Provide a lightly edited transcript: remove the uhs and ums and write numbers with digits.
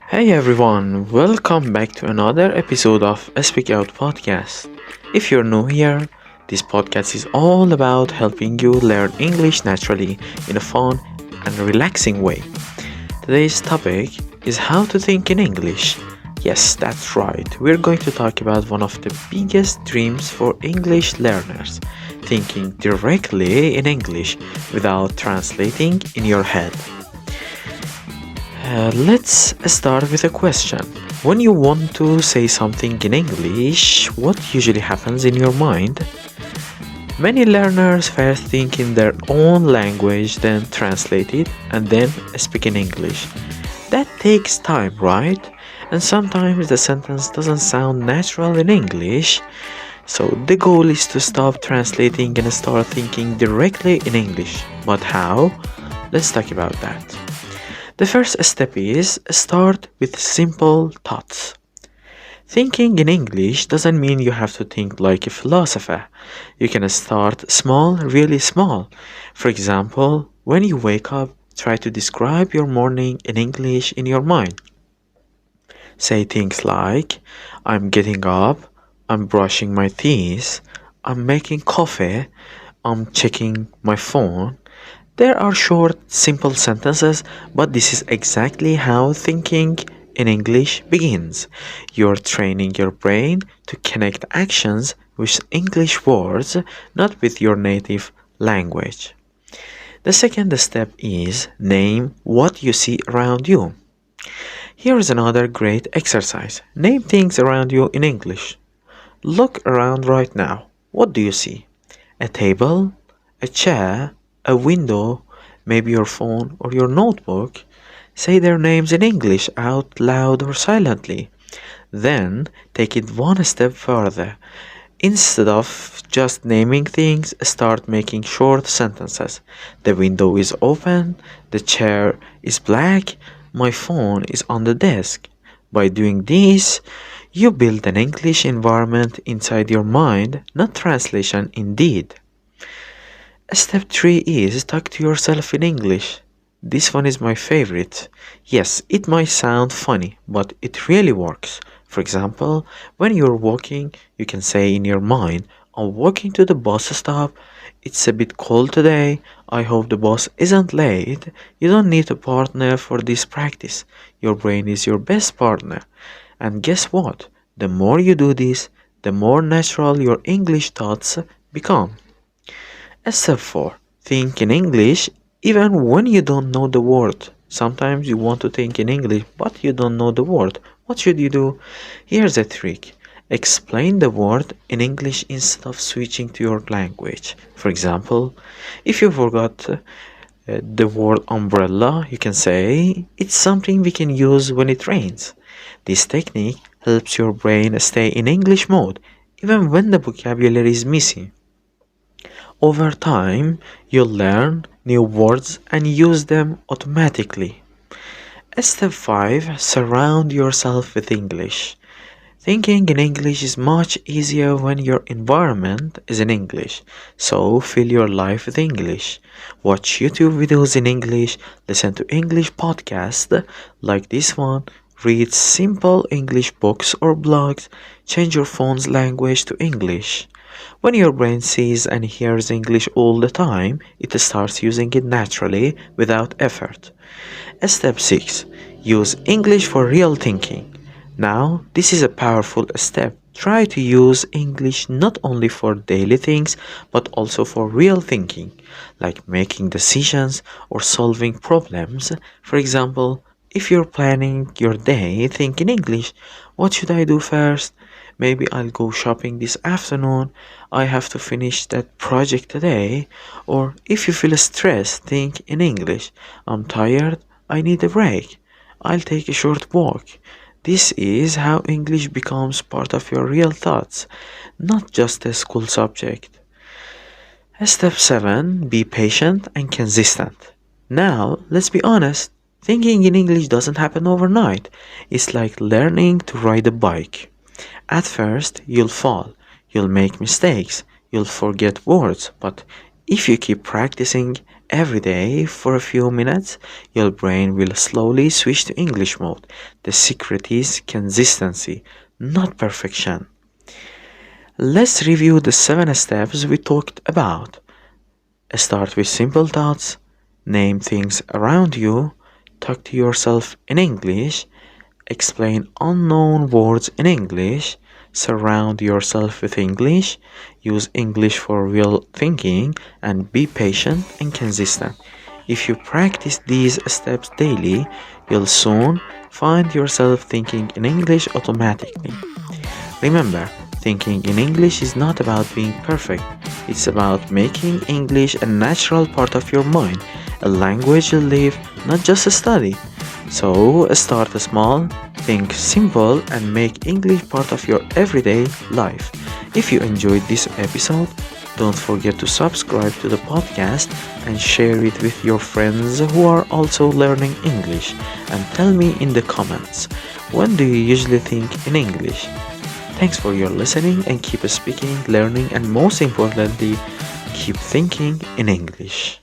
Hey everyone, welcome back to another episode of Speak Out Podcast. If you're new here, this podcast is all about helping you learn English naturally in a fun and relaxing way. Today's topic is how to think in English. Yes, that's right. We're going to talk about one of the biggest dreams for English learners, thinking directly in English without translating in your head. Let's start with a question. When you want to say something in English, what usually happens in your mind? Many learners first think in their own language, then translate it, and then speak in English. That takes time, right? And sometimes the sentence doesn't sound natural in English. So the goal is to stop translating and start thinking directly in English. But how? Let's talk about that. The first step is start with simple thoughts. Thinking in English doesn't mean you have to think like a philosopher. You can start small, really small. For example, when you wake up, try to describe your morning in English in your mind. Say things like, I'm getting up, I'm brushing my teeth, I'm making coffee, I'm checking my phone. There are short, simple sentences, but this is exactly how thinking in English begins. You're training your brain to connect actions with English words, not with your native language. The second step is name what you see around you. Here is another great exercise. Name things around you in English. Look around right now. What do you see? A table? A chair? A window? Maybe your phone or your notebook? Say their names in English out loud or silently. Then take it one step further. Instead of just naming things, start making short sentences. The window is open, the chair is black, my phone is on the desk. By doing this, you build an English environment inside your mind, not translation indeed. Step 3 is talk to yourself in English. This one is my favorite. Yes, it might sound funny, but it really works. For example, when you're walking, you can say in your mind, I'm walking to the bus stop. It's a bit cold today. I hope the bus isn't late. You don't need a partner for this practice. Your brain is your best partner. And guess what? The more you do this, the more natural your English thoughts become. Step 4. Think in English even when you don't know the word. Sometimes you want to think in English but you don't know the word. What should you do? Here's a trick. Explain the word in English instead of switching to your language. For example, if you forgot the word umbrella, you can say, it's something we can use when it rains. This technique helps your brain stay in English mode even when the vocabulary is missing. Over time, you'll learn new words and use them automatically. Step 5. Surround yourself with English. Thinking in English is much easier when your environment is in English, so fill your life with English. Watch YouTube videos in English, listen to English podcasts like this one, read simple English books or blogs, change your phone's language to English. When your brain sees and hears English all the time, it starts using it naturally without effort. Step 6. Use English for real thinking. Now, this is a powerful step. Try to use English not only for daily things but also for real thinking, like making decisions or solving problems. For example, if you're planning your day, think in English. What should I do first? Maybe I'll go shopping this afternoon. I have to finish that project today. Or if you feel stressed, think in English. I'm tired. I need a break. I'll take a short walk. This is how English becomes part of your real thoughts, not just a school subject. Step 7. Be patient and consistent. Now, let's be honest. Thinking in English doesn't happen overnight. It's like learning to ride a bike. At first, you'll fall, you'll make mistakes, you'll forget words, but if you keep practicing, every day for a few minutes, your brain will slowly switch to English mode. The secret is consistency, not perfection. Let's review the 7 steps we talked about. Start with simple thoughts, name things around you, talk to yourself in English, explain unknown words in English, surround yourself with English, use English for real thinking, and be patient and consistent. If you practice these steps daily, you'll soon find yourself thinking in English automatically. Remember, thinking in English is not about being perfect. It's about making English a natural part of your mind, a language you live, not just a study. So start small, think simple, and make English part of your everyday life. If you enjoyed this episode, don't forget to subscribe to the podcast and share it with your friends who are also learning English. And tell me in the comments, when do you usually think in English? Thanks for your listening and keep speaking, learning, and most importantly, keep thinking in English.